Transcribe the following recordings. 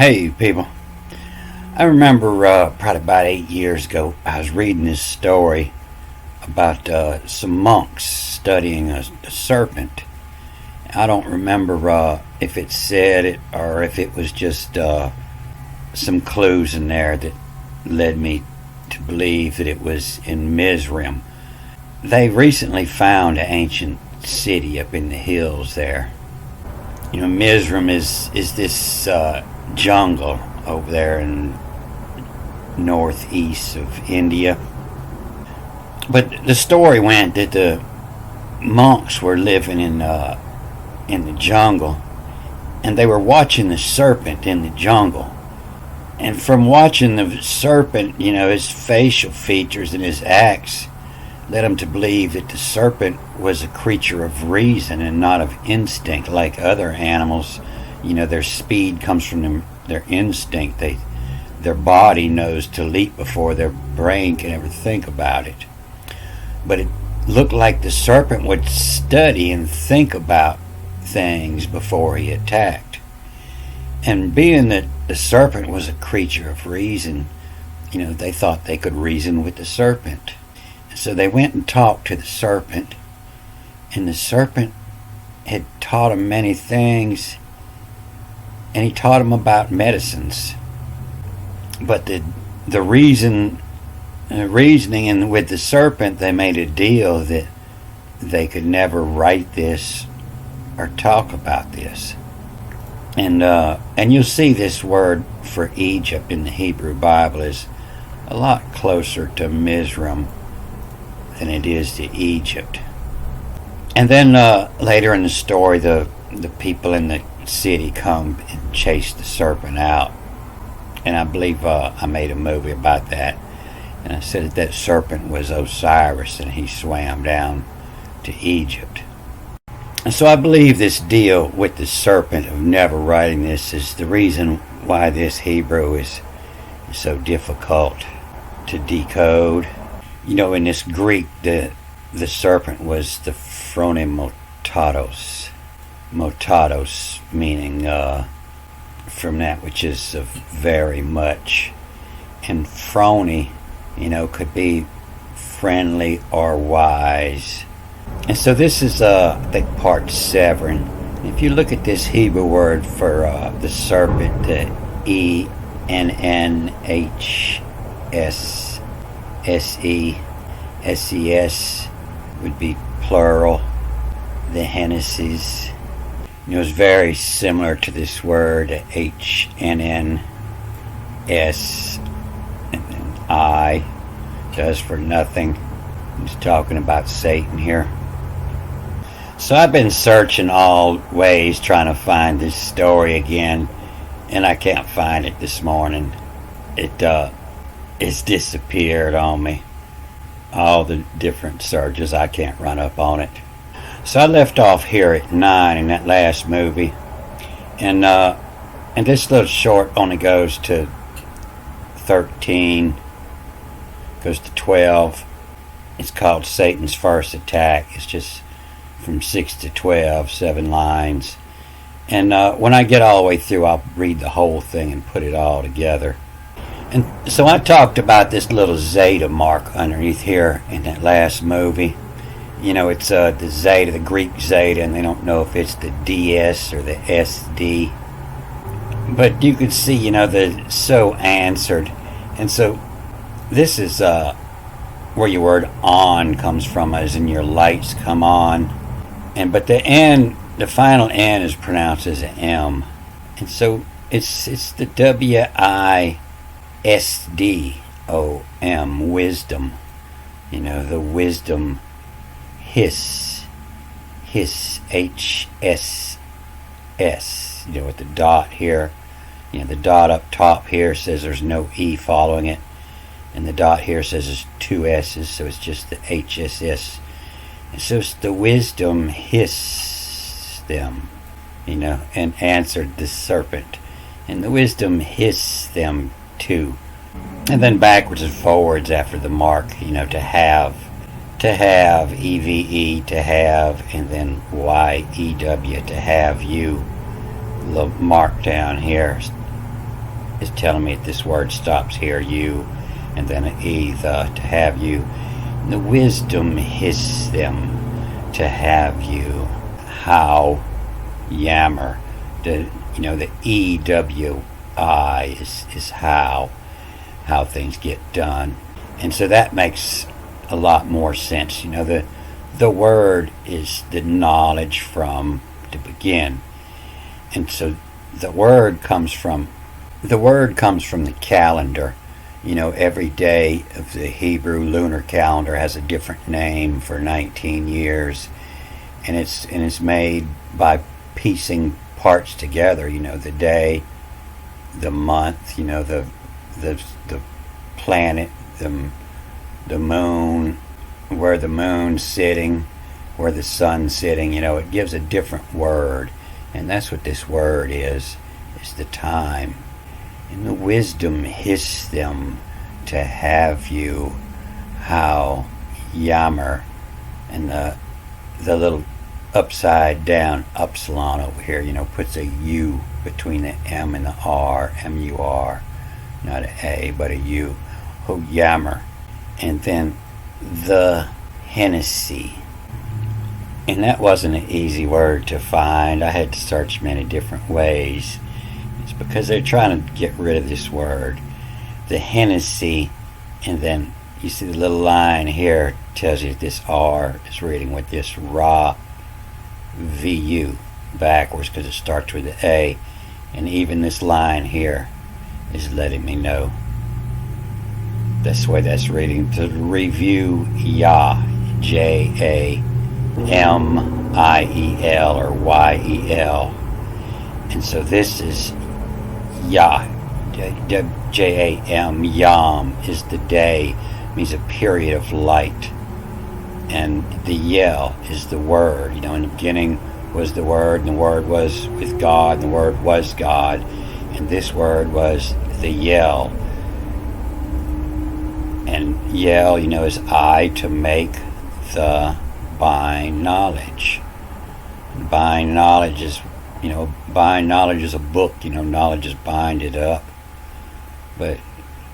Hey, people. I remember probably about 8 years ago, I was reading this story about some monks studying a serpent. I don't remember if it said it or if it was just some clues in there that led me to believe that it was in Mizrim. They recently found an ancient city up in the hills there. You know, Mizrim is this jungle over there in northeast of India. But the story went that the monks were living in the jungle, and they were watching the serpent in the jungle. And from watching the serpent, you know, his facial features and his acts led them to believe that the serpent was a creature of reason and not of instinct, like other animals. You know, their speed comes from their instinct. Their body knows to leap before their brain can ever think about it. But it looked like the serpent would study and think about things before he attacked. And being that the serpent was a creature of reason, you know, they thought they could reason with the serpent. So they went and talked to the serpent, and the serpent had taught them many things, and he taught them about medicines. But the reasoning and with the serpent, they made a deal that they could never write this or talk about this. And you'll see this word for Egypt in the Hebrew Bible is a lot closer to Mizrim than it is to Egypt. And then later in the story, the people in the city come and chase the serpent out. And I believe I made a movie about that. And I said that serpent was Osiris, and he swam down to Egypt. And so I believe this deal with the serpent of never writing this is the reason why this Hebrew is so difficult to decode. You know, in this Greek, the serpent was the Qromimotatos. Motatos meaning from that which is of very much. And phroney, you know, could be friendly or wise. And so this is, I think, part 7. If you look at this Hebrew word for the serpent, the ENNHSSES would be plural. The Hennessy's, you know, is very similar to this word HNNS, and then I does for nothing. He's talking about Satan here. So I've been searching all ways trying to find this story again, and I can't find it this morning. It's disappeared on me. All the different searches, I can't run up on it. So I left off here at 9 in that last movie, and this little short only goes to 13, goes to 12. It's called Satan's First Attack. It's just from 6 to 12, 7 lines. And when I get all the way through, I'll read the whole thing and put it all together. And so I talked about this little zeta mark underneath here in that last movie. You know, it's the zeta, the Greek zeta, and they don't know if it's the DS or the SD. But you can see, you know, the so answered. And so this is where your word on comes from, as in your lights come on. But the N, the final N is pronounced as an M. And so it's the WISDOM, wisdom. You know, the wisdom hiss, HSS, you know, with the dot here. You know, the dot up top here says there's no E following it. And the dot here says there's 2 S's, so it's just the HSS. And so it's the wisdom hissed them, you know, and answered the serpent. And the wisdom hissed them too. And then backwards and forwards after the mark, you know, to have, EVE, to have, and then YEW, to have you. Little mark down here is telling me that this word stops here, you, and then an E, the, to have you. And the wisdom hiss them to have you. How yammer. The EWI is how things get done. And so that makes a lot more sense. The word is the knowledge from to begin. And so the word comes from the calendar. Every day of the Hebrew lunar calendar has a different name for 19 years, and it's made by piecing parts together. The day, the month, the planet, the moon, where the moon's sitting, where the sun's sitting. It gives a different word, and that's what this word is the time. And the wisdom hiss them to have you. How yammer. And the little upside down upsilon over here, puts a U between the M and the R, M-U-R, not an A, but a U. Oh, yammer. And then the Hennessy. And that wasn't an easy word to find. I had to search many different ways. It's because they're trying to get rid of this word. The Hennessy, and then you see the little line here tells you this R is reading with this Ra VU backwards because it starts with the A. And even this line here is letting me know that's the way that's reading. To review Yah, J-A-M-I-E-L or Y-E-L. And so this is Yah, J-A-M, Yam is the day, means a period of light. And the Yel is the word. In the beginning was the word, and the word was with God, and the word was God. And this word was the Yel. And Yel, is I, to make the bind knowledge. Bind knowledge is, bind knowledge is a book, knowledge is binded up. But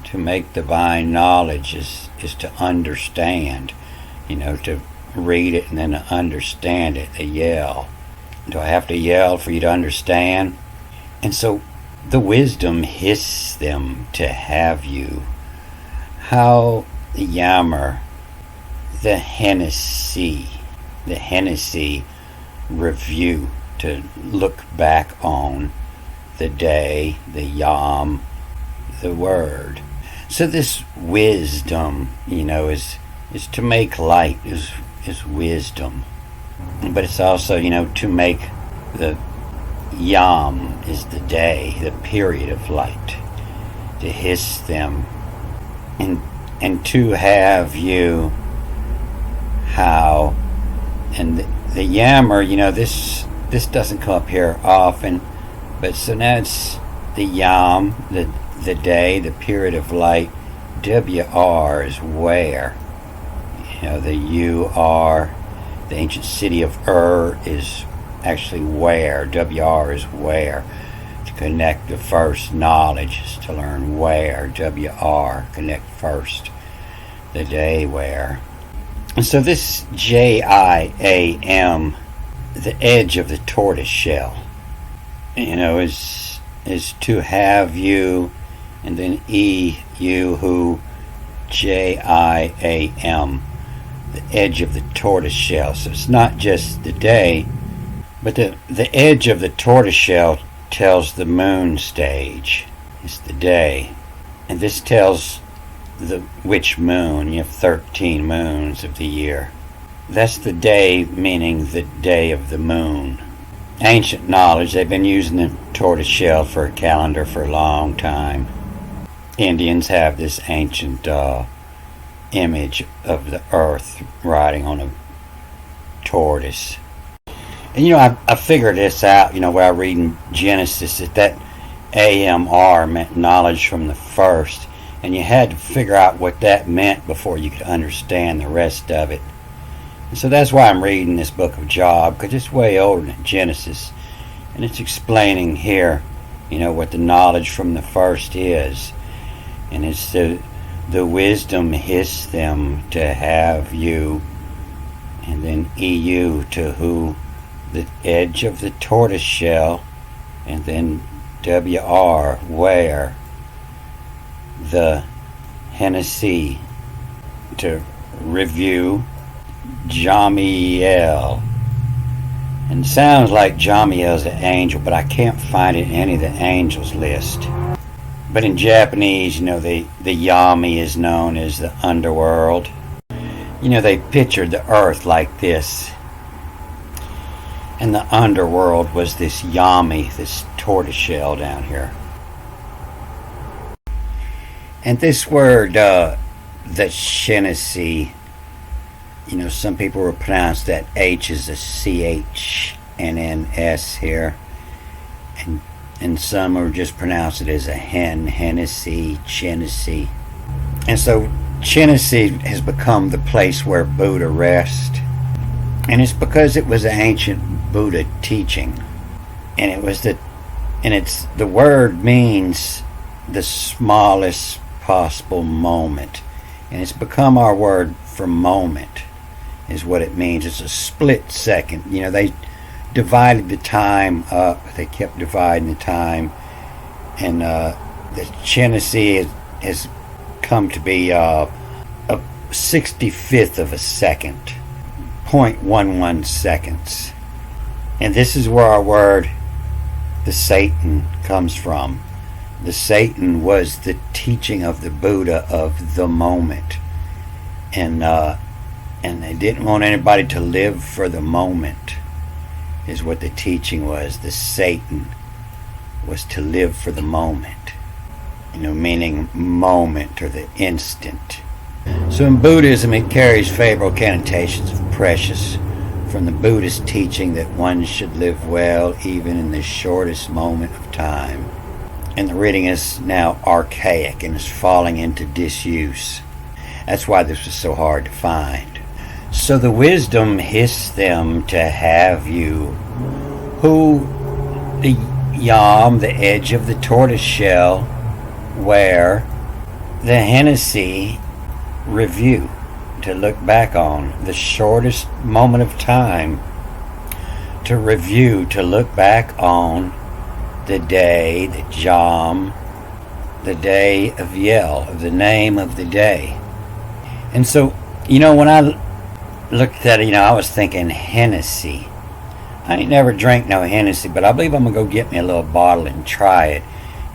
to make divine knowledge is to understand, to read it and then to understand it, to yell. Do I have to yell for you to understand? And so the wisdom hiss them to have you. How yammer. The Hennessy review, to look back on the day, the yam, the word. So this wisdom, is to make light, is wisdom. But it's also, to make the yam is the day, the period of light. To hiss them and to have you. How. And the yammer, this doesn't come up here often, but so now it's the yam, the day, the period of light. WR is where. The UR, the ancient city of is actually where. WR is where. To connect the first knowledge is to learn where. WR, connect first. The day where. And so this JIAM, the edge of the tortoise shell, is to have you, and then you who, JIAM, the edge of the tortoise shell. So it's not just the day, but the edge of the tortoise shell tells the moon stage. It's the day. And this tells which moon. You have 13 moons of the year. That's the day, meaning the day of the moon. Ancient knowledge, they've been using the tortoise shell for a calendar for a long time. Indians have this ancient image of the earth riding on a tortoise. And I figured this out, where I read in Genesis that AMR meant knowledge from the first. And you had to figure out what that meant before you could understand the rest of it. And so that's why I'm reading this book of Job, because it's way older than Genesis. And it's explaining here what the knowledge from the first is. And it's the wisdom hiss them to have you, and then EU to who the edge of the tortoise shell, and then WR where the Hennessy to review Jamiel. And it sounds like Jamiel's an angel, but I can't find it in any of the angels list. But in Japanese, the Yami is known as the underworld. They pictured the earth like this. And the underworld was this Yami, this tortoiseshell down here. And this word, the Hennessy, some people will pronounce that H as a CHNNS here. And some will just pronounce it as a Hennessy, Hennessy. And so Hennessy has become the place where Buddha rests. And it's because it was an ancient Buddha teaching. And the word means the smallest possible moment. And it's become our word for moment, is what it means. It's a split second. They divided the time up. They kept dividing the time. And the Hennessy has come to be a 65th of a second. 0.11 seconds. And this is where our word, the Satan, comes from. The Satan was the teaching of the Buddha of the moment. And they didn't want anybody to live for the moment, is what the teaching was. The Satan was to live for the moment. Meaning moment or the instant. So in Buddhism, it carries favorable connotations of precious from the Buddhist teaching that one should live well even in the shortest moment of time. And the reading is now archaic and is falling into disuse. That's why this was so hard to find. So the wisdom hissed them to have you, who the yam, the edge of the tortoise shell, where the Hennessy review, to look back on the shortest moment of time, to review, to look back on the day, the jam, the day of Yel, of the name of the day. And so, when I looked at it, I was thinking Hennessy. I ain't never drank no Hennessy, but I believe I'm going to go get me a little bottle and try it,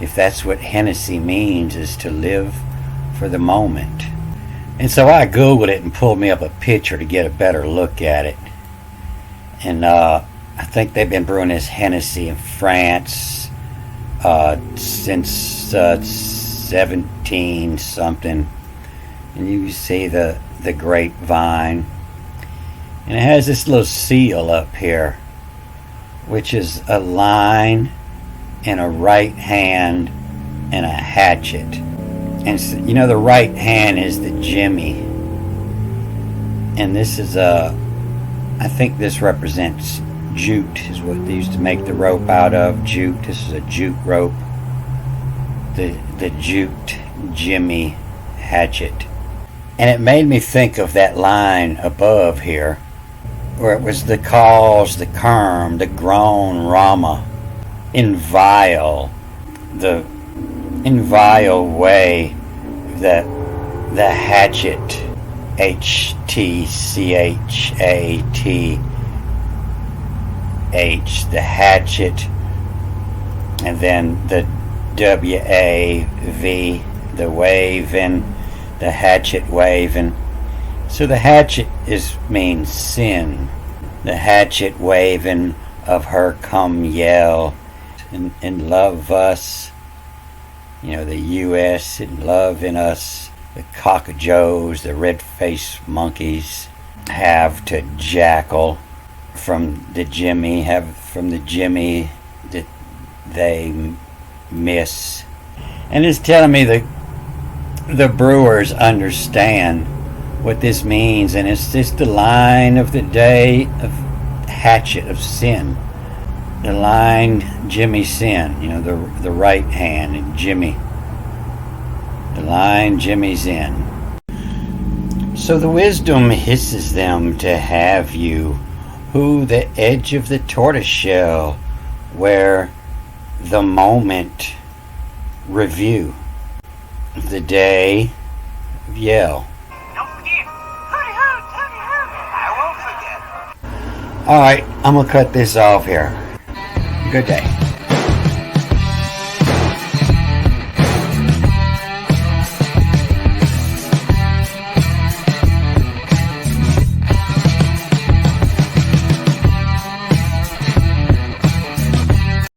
if that's what Hennessy means, is to live for the moment. And so I Googled it and pulled me up a picture to get a better look at it. And I think they've been brewing this Hennessy in France since 17 something. And you see the grapevine. And it has this little seal up here, which is a line and a right hand and a hatchet. And the right hand is the Jimmy. And this is I think this represents jute, is what they used to make the rope out of. Jute. This is a jute rope. The jute Jimmy hatchet. And it made me think of that line above here, where it was the cause, the kerm, the groan, Rama, invile, the invile way, that the hatchet, HTCHATH, the hatchet, and then the WAV, the waving, the hatchet waving. So the hatchet means sin. The hatchet waving of her come yell and love us. The U.S. in love in us. The cockajos, the red-faced monkeys, have to jackal from the Jimmy, have from the Jimmy that they miss. And it's telling me that the brewers understand what this means, and it's just the line of the day of hatchet of sin. The line Jimmy Sin, the right hand, and Jimmy. The line Jimmy's in. So the wisdom hisses them to have you, who the edge of the tortoise shell, where the moment review, the day of yell. Don't forget, hooty hoot, tooty hoot. I won't forget. Alright, I'm gonna cut this off here. Good day.